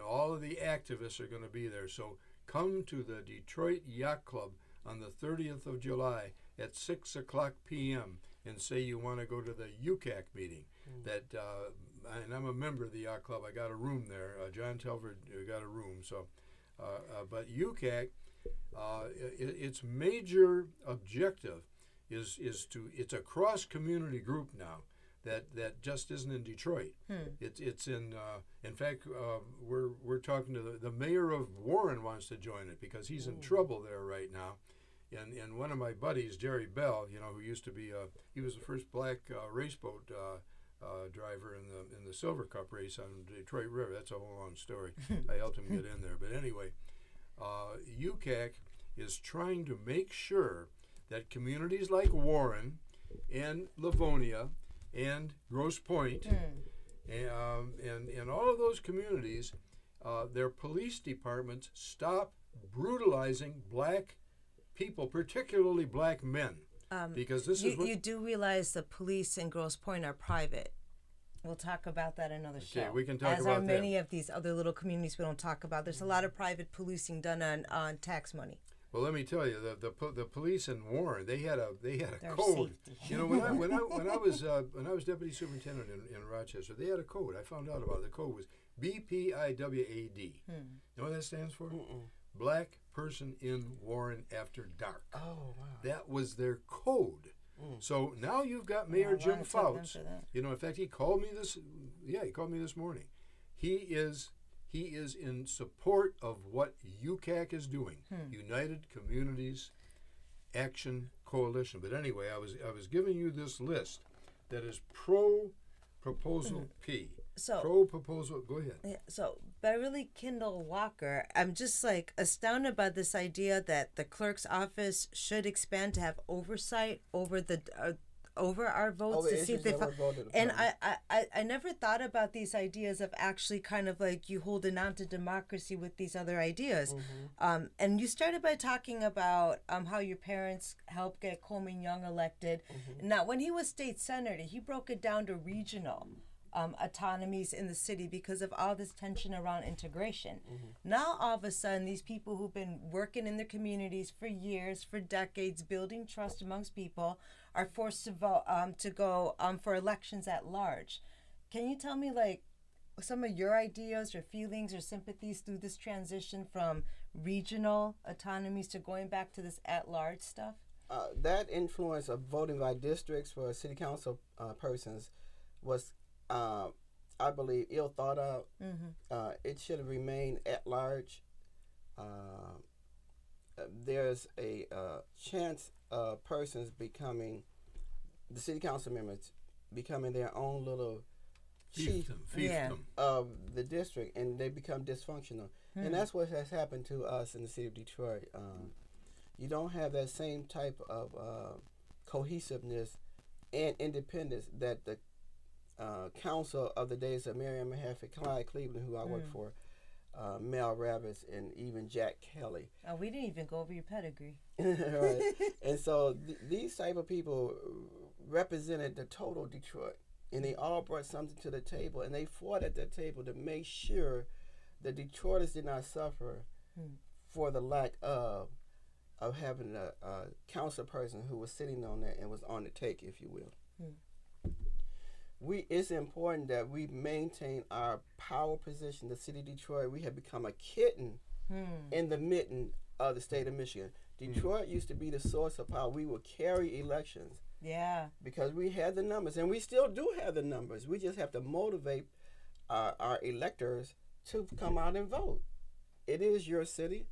All of the activists are going to be there. So come to the Detroit Yacht Club on the 30th of July at 6 o'clock p.m. and say you want to go to the UCAC meeting. And I'm a member of the Yacht Club. I got a room there. John Telford got a room. So, but UCAC, its major objective is it's a cross-community group now that just isn't in Detroit. It's in fact, we're talking to the mayor of Warren wants to join it because he's in trouble there right now. And one of my buddies, Jerry Bell, who used to be he was the first black race boat driver in the Silver Cup race on the Detroit River. That's a whole long story. I helped him get in there. But anyway, UCAC is trying to make sure that communities like Warren and Livonia and Grosse Pointe and all of those communities, their police departments stop brutalizing black people, particularly black men. Because this is what you do realize the police in Grosse Pointe are private. We'll talk about that in another show. Okay, we can talk about that. As are many of these other little communities we don't talk about. There's a lot of private policing done on tax money. Well, let me tell you, the police in Warren, they had a code. Safety. When I was deputy superintendent in Rochester, they had a code. I found out about it. The code was BPIWAD. You know what that stands for? Black person in Warren after dark. Oh, wow. That was their code. So now you've got Mayor Jim Fouts. In fact, he called me this. Yeah, he called me this morning. He is in support of what UCAC is doing, United Communities Action Coalition. But anyway, I was giving you this list that is pro Proposal P. So pro proposal. Go ahead. Yeah, so Beverly Kendall Walker, I'm just astounded by this idea that the clerk's office should expand to have oversight over over our votes to see if they and I never thought about these ideas of actually kind of like you holding on to democracy with these other ideas. And you started by talking about how your parents helped get Coleman Young elected. Now, when he was state senator, he broke it down to regional. autonomies in the city because of all this tension around integration. Now, all of a sudden, these people who've been working in their communities for years, for decades, building trust amongst people, are forced to vote to go for elections at large. Can you tell me, like, some of your ideas or feelings or sympathies through this transition from regional autonomies to going back to this at-large stuff? That influence of voting by districts for city council persons was, I believe, ill thought of. It should have remained at large. There's a chance of persons becoming, the city council members, becoming their own little chief fiefdom of the district, and they become dysfunctional. And that's what has happened to us in the city of Detroit. You don't have that same type of cohesiveness and independence that the council of the days of Miriam Mahaffey, Clyde Cleveland, who I worked for, Mel Ravis, and even Jack Kelly. Oh, we didn't even go over your pedigree. Right. And so these type of people represented the total Detroit. And they all brought something to the table, and they fought at that table to make sure the Detroiters did not suffer for the lack of having a council person who was sitting on there and was on the take, if you will. It's important that we maintain our power position. The city of Detroit, we have become a kitten in the mitten of the state of Michigan. Detroit used to be the source of power. We would carry elections. Yeah. Because we had the numbers, and we still do have the numbers. We just have to motivate our electors to come out and vote. It is your city.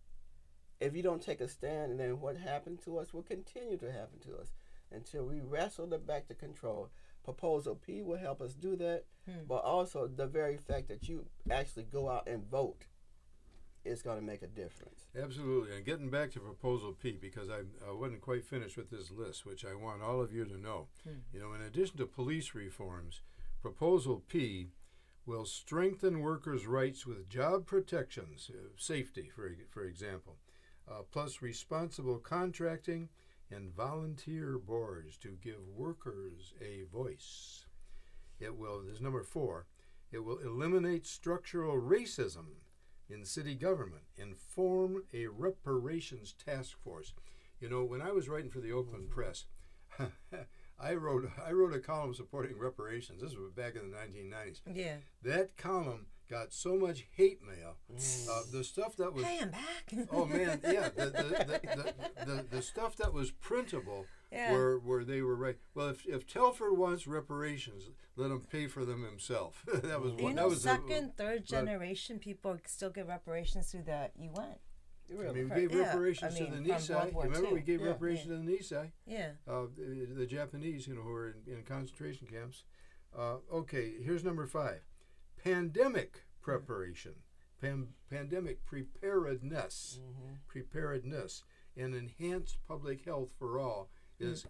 If you don't take a stand, then what happened to us will continue to happen to us until we wrestle it back to control. Proposal P will help us do that, but also the very fact that you actually go out and vote is going to make a difference. Absolutely. And getting back to Proposal P, because I wasn't quite finished with this list, which I want all of you to know. You know, in addition to police reforms, Proposal P will strengthen workers' rights with job protections, safety, for example, plus responsible contracting and volunteer boards to give workers a voice. It will, this is number 4, it will eliminate structural racism in city government and form a reparations task force. You know, when I was writing for the Oakland Press, I wrote a column supporting reparations. This was back in the 1990s. Yeah. That column got so much hate mail. The stuff that was Pay him back. oh man, yeah, the stuff that was printable, Yeah. where they were right. Well, if Telford wants reparations, let him pay for them himself. That was You one. know, That was second, third generation people still get reparations through the UN. I mean, we gave reparations to the from Nisei. World War Remember, II. we gave Yeah. reparations to the Nisei, Yeah. the Japanese, you know, who were in concentration camps. Okay, here's number 5. Pandemic preparation. Pandemic preparedness. Preparedness and enhanced public health for all is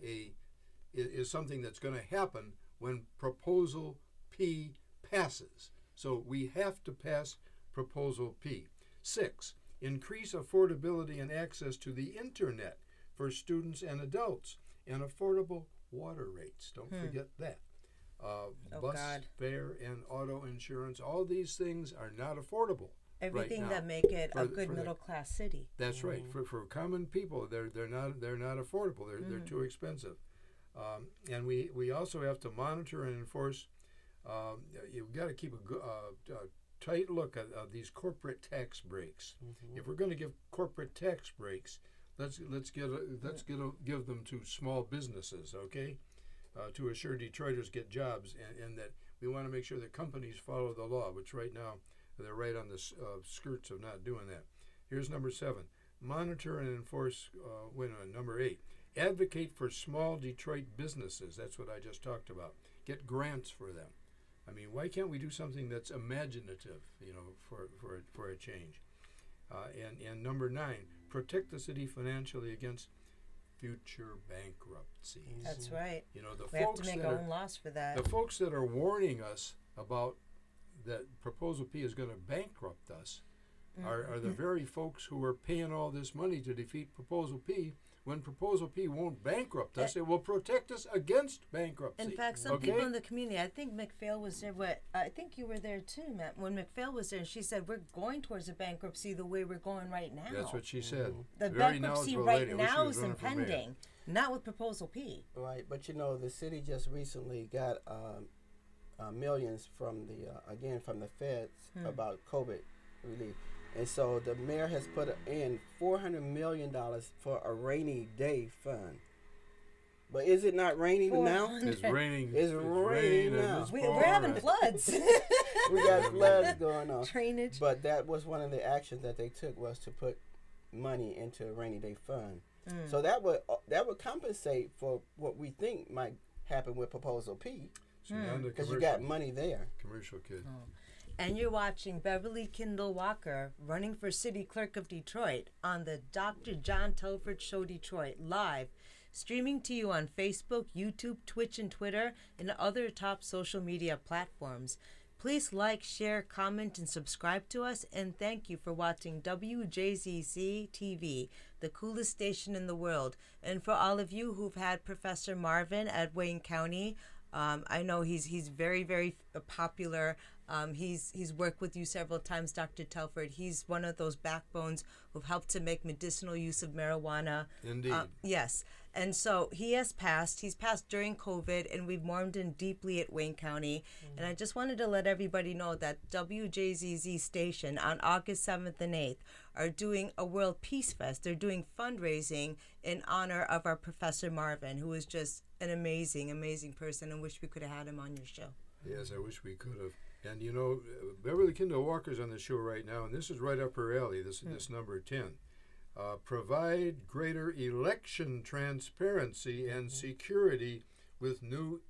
something that's going to happen when Proposal P passes. So we have to pass Proposal P. 6, increase affordability and access to the internet for students and adults, and affordable water rates. Don't forget that. Bus God. fare and auto insurance, all these things are not affordable. Everything right that now. make it a For good the- middle class city. That's right. For common people, they're not affordable. They're too expensive. And we also have to monitor and enforce. You've got to keep a tight look at these corporate tax breaks. If we're going to give corporate tax breaks, let's give them to small businesses, okay? To assure Detroiters get jobs, and that we want to make sure that companies follow the law, which right now they're right on the skirts of not doing that. Here's number 7. Monitor and enforce, number 8. Advocate for small Detroit businesses. That's what I just talked about. Get grants for them. I mean, why can't we do something that's imaginative, you know, for a change? And number 9, protect the city financially against future bankruptcies. That's right. You know, the We have folks to make that our are own laws for that. the folks that are warning us about that Proposal P is going to bankrupt us, are the very folks who are paying all this money to defeat Proposal P, when Proposal P won't bankrupt us. It will protect us against bankruptcy. In fact, some people in the community, I think McPhail was there, I think you were there too, Matt, when McPhail was there, and she said, we're going towards a bankruptcy the way we're going right now. That's what she said. The Very bankruptcy knowledgeable right lady. I wish she now was is running for mayor. impending, not with Proposal P. Right, but you know, the city just recently got millions from the feds about COVID relief. And so the mayor has put in $400 million for a rainy day fund. But is it not raining now? It's raining. It's raining now. We're having floods. We got floods going on. Drainage. But that was one of the actions that they took, was to put money into a rainy day fund. So that would compensate for what we think might happen with Proposal P, because you got money there. Commercial kid. Oh. And you're watching Beverly Kendall Walker running for City Clerk of Detroit on the Dr. John Telford Show Detroit live, streaming to you on Facebook, YouTube, Twitch, and Twitter, and other top social media platforms. Please like, share, comment, and subscribe to us, and thank you for watching WJZZ TV, the coolest station in the world. And for all of you who've had Professor Marvin at Wayne County, I know he's very, very popular. He's worked with you several times, Dr. Telford. He's one of those backbones who've helped to make medicinal use of marijuana. Indeed. Yes. And so he has passed. He's passed during COVID, and we've mourned him deeply at Wayne County. And I just wanted to let everybody know that WJZZ station on August 7th and 8th are doing a World Peace Fest. They're doing fundraising in honor of our Professor Marvin, who is just an amazing, amazing person, and wish we could have had him on your show. Yes, I wish we could have. And you know, Beverly Kendall Walker's on the show right now, and this is right up her alley, this number 10. Provide greater election transparency and security with a new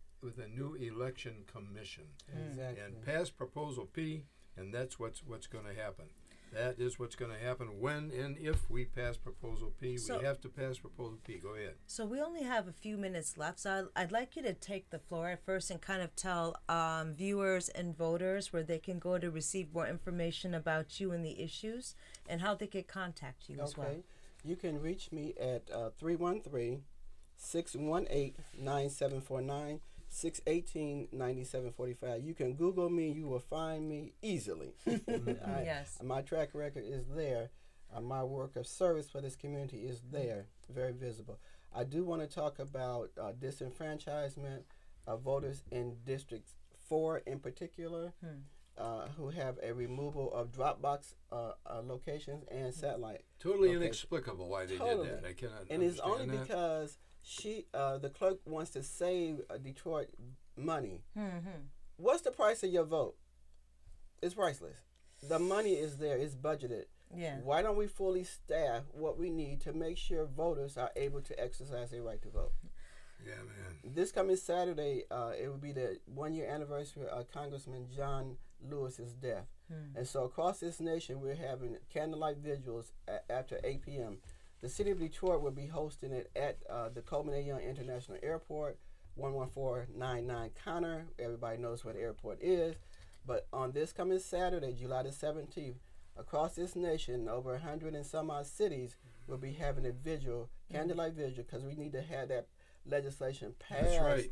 election commission. Exactly. And pass Proposal P, and that's what's going to happen. That is what's going to happen when and if we pass Proposal P. We have to pass Proposal P. Go ahead. So we only have a few minutes left, so I'd like you to take the floor at first and kind of tell viewers and voters where they can go to receive more information about you and the issues, and how they can contact you as well. Okay. You can reach me at 313-618-9749. 618-9745. You can Google me. You will find me easily. Yes. My track record is there. My work of service for this community is there, very visible. I do want to talk about disenfranchisement of voters in District 4 in particular, who have a removal of Dropbox locations and satellite. Totally inexplicable why they did that. I cannot And it's only understand that. because the clerk wants to save Detroit money. What's the price of your vote? It's priceless. The money is there. It's budgeted. Yeah. Why don't we fully staff what we need to make sure voters are able to exercise their right to vote? Yeah, man. This coming Saturday, it will be the 1-year anniversary of Congressman John Lewis's death. And so across this nation, we're having candlelight vigils after 8 p.m. The city of Detroit will be hosting it at the Coleman A. Young International Airport, 11499 Connor. Everybody knows where the airport is. But on this coming Saturday, July the 17th, across this nation, over 100 and some odd cities will be having a vigil, candlelight vigil, because we need to have that legislation passed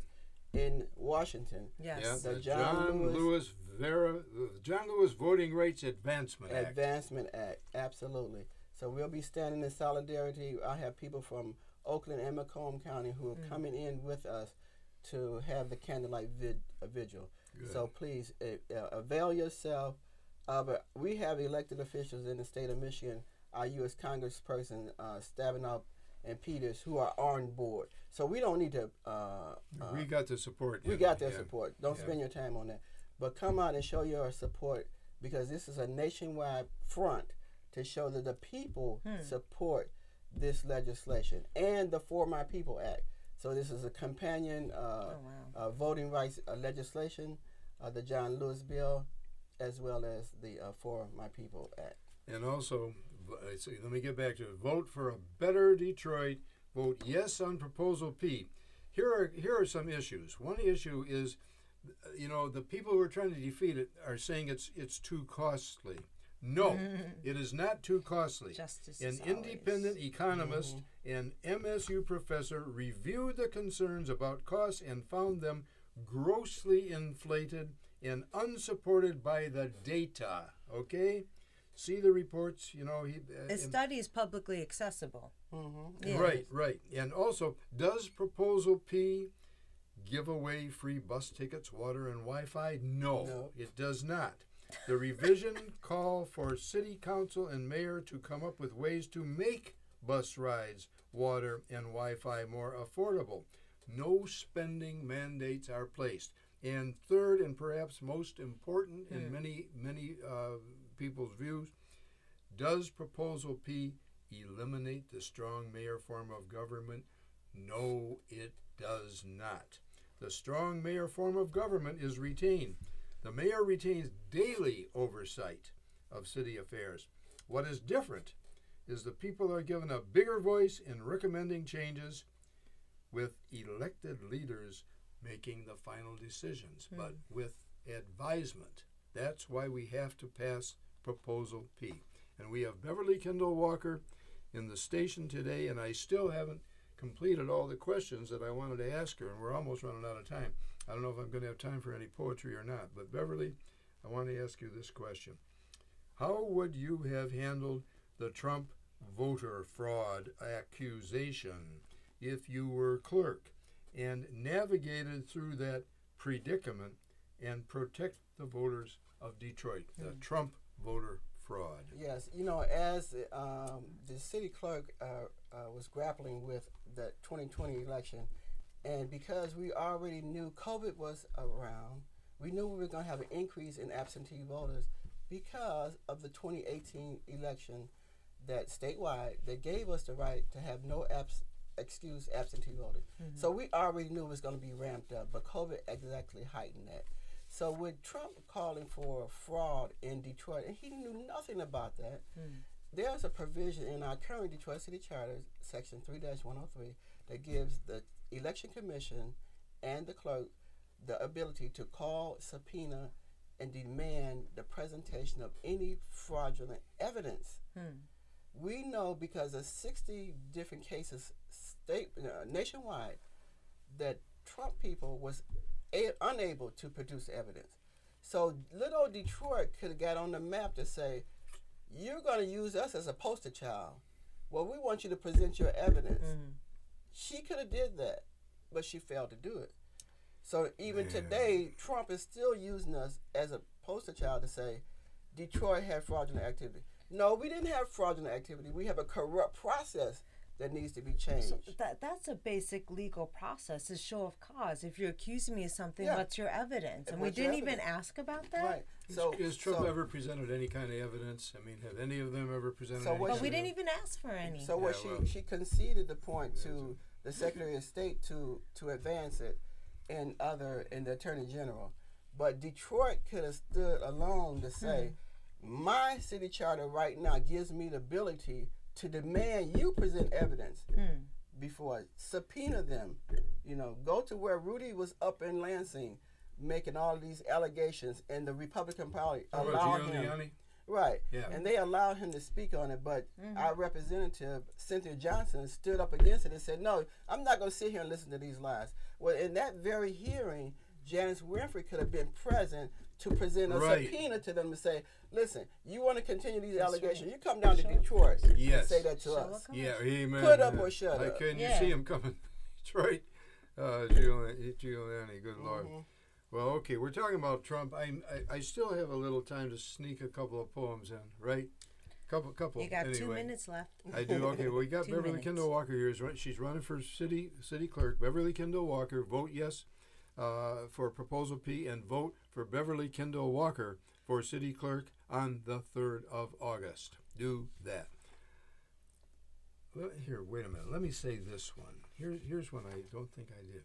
in Washington. Yes. Yeah, The the John Lewis Voting Rights Advancement Act. Advancement Act, absolutely. So we'll be standing in solidarity. I have people from Oakland and Macomb County who are coming in with us to have the candlelight vigil. Good. So please avail yourself of it. We have elected officials in the state of Michigan, our U.S. Congressperson Stabenow and Peters, who are on board. So we don't need to. We got the support. We got their support. Don't spend your time on that. But come out and show your support, because this is a nationwide front to show that the people support this legislation and the For My People Act. So this is a companion voting rights legislation, the John Lewis bill, as well as the For My People Act. And also, let me get back to it. Vote for a better Detroit. Vote yes on Proposal P. Here are some issues. One issue is, the people who are trying to defeat it are saying it's too costly. No, it is not too costly. Justice An is independent always. economist and MSU professor reviewed the concerns about costs and found them grossly inflated and unsupported by the data. Okay? See the reports, you know. The study is publicly accessible. Yeah. Right. And also, does Proposal P give away free bus tickets, water, and Wi-Fi? No, it does not. The revision call for city council and mayor to come up with ways to make bus rides, water, and Wi-Fi more affordable. No spending mandates are placed. And third, and perhaps most important in many people's views, does Proposal P eliminate the strong mayor form of government? No, it does not. The strong mayor form of government is retained. The mayor retains daily oversight of city affairs. What is different is the people are given a bigger voice in recommending changes, with elected leaders making the final decisions, but with advisement. That's why we have to pass Proposal P. And we have Beverly Kendall Walker in the station today, and I still haven't completed all the questions that I wanted to ask her, and we're almost running out of time. I don't know if I'm going to have time for any poetry or not, but Beverly, I want to ask you this question. How would you have handled the Trump voter fraud accusation if you were clerk and navigated through that predicament and protect the voters of Detroit, the Trump voter fraud? Yes, you know, as the city clerk was grappling with the 2020 election, and because we already knew COVID was around, we knew we were going to have an increase in absentee voters because of the 2018 election that statewide that gave us the right to have no excuse absentee voting. So we already knew it was going to be ramped up, but COVID exactly heightened that. So with Trump calling for fraud in Detroit, and he knew nothing about that, there's a provision in our current Detroit City Charter, Section 3-103, that gives the Election Commission and the clerk the ability to call, subpoena, and demand the presentation of any fraudulent evidence. We know because of 60 different cases nationwide that Trump people was unable to produce evidence. So little Detroit could have got on the map to say, you're going to use us as a poster child. Well, we want you to present your evidence. She could have did that, but she failed to do it. So even today, Trump is still using us as a poster child to say, Detroit had fraudulent activity. No, we didn't have fraudulent activity. We have a corrupt process that needs to be changed. So that's a basic legal process, is show of cause. If you're accusing me of something, what's your evidence? And we didn't even ask about that? Right. So has Trump ever presented any kind of evidence? I mean, have any of them ever presented any? But we didn't even ask for any. So what she conceded the point to the Secretary of State to advance it and the Attorney General. But Detroit could have stood alone to say, my city charter right now gives me the ability to demand you present evidence before, subpoena them. You know, go to where Rudy was up in Lansing making all these allegations, and the Republican Party allowed him. Right. Yeah. And they allowed him to speak on it, but our representative, Cynthia Johnson, stood up against it and said, no, I'm not going to sit here and listen to these lies. Well, in that very hearing, Janice Winfrey could have been present to present a subpoena to them and say, listen, you want to continue these allegations, you come down to Detroit and say that to us. Yeah, amen. Put up or shut up. Can you see him coming? Detroit. Giuliani, good Lord. Well, okay, we're talking about Trump. I still have a little time to sneak a couple of poems in, right? Couple. You got anyway. 2 minutes left. I do. Okay, well, we got Beverly Kendall Walker here. She's running for city clerk. Beverly Kendall Walker. Vote yes for Proposal P, and vote for Beverly Kendall Walker for city clerk on the 3rd of August. Do that. Here, wait a minute. Let me say this one. Here's one I don't think I did.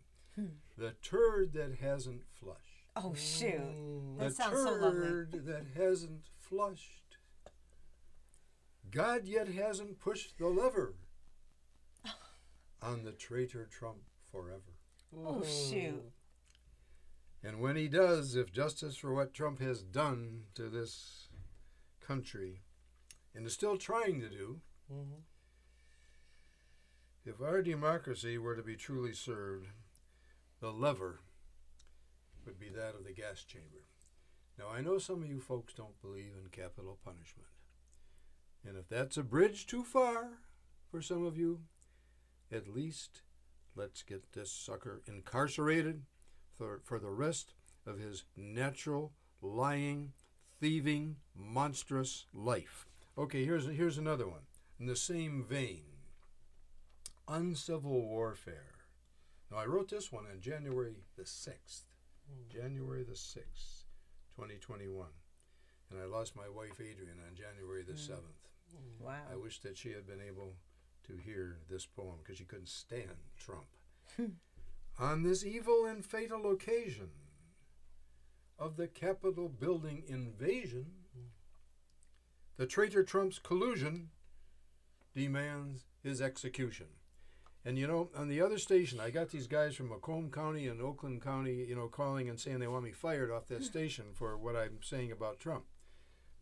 The turd that hasn't flushed. Oh, shoot. That sounds so lovely. The turd that hasn't flushed. God yet hasn't pushed the lever on the traitor Trump forever. Oh, shoot. And when he does, if justice for what Trump has done to this country, and is still trying to do, Mm-hmm. if our democracy were to be truly served, the lever would be that of the gas chamber. Now, I know some of you folks don't believe in capital punishment. And if that's a bridge too far for some of you, at least let's get this sucker incarcerated for the rest of his natural, lying, thieving, monstrous life. Okay, here's another one. In the same vein, uncivil warfare. Now, I wrote this one on January the 6th. January the 6th, 2021. And I lost my wife, Adrian, on January the 7th. Wow. I wish that she had been able to hear this poem because she couldn't stand Trump. On this evil and fatal occasion of the Capitol building invasion, the traitor Trump's collusion demands his execution. And, you know, on the other station, I got these guys from Macomb County and Oakland County, you know, calling and saying they want me fired off that station for what I'm saying about Trump.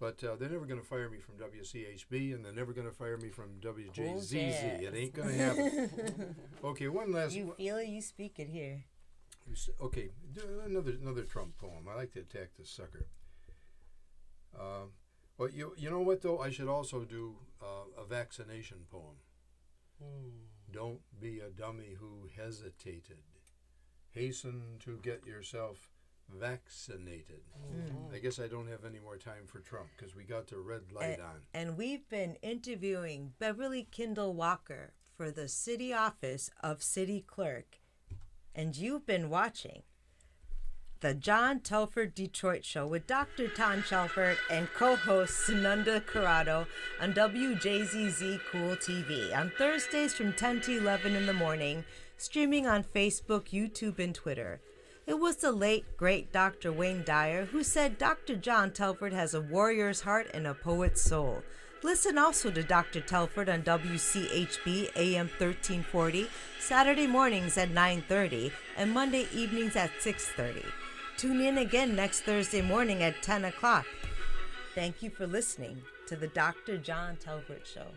But they're never going to fire me from WCHB, and they're never going to fire me from WJZZ. It ain't going to happen. Okay, one last... You feel it, you speak it here. Okay, another Trump poem. I like to attack this sucker. But you know what, though? I should also do a vaccination poem. Don't be a dummy who hesitated. Hasten to get yourself vaccinated. I guess I don't have any more time for Trump because we got the red light on. And we've been interviewing Beverly Kendall Walker for the city office of city clerk. And you've been watching the John Telford Detroit Show with Dr. Tom Shelford and co-host Sununda Corrado on Wjzz Cool TV on Thursdays from 10 to 11 in the morning, streaming on Facebook, YouTube, and Twitter. It was the late, great Dr. Wayne Dyer who said Dr. John Telford has a warrior's heart and a poet's soul. Listen also to Dr. Telford on WCHB AM 1340, Saturday mornings at 9:30 and Monday evenings at 6:30. Tune in again next Thursday morning at 10 o'clock. Thank you for listening to the Dr. John Telford Show.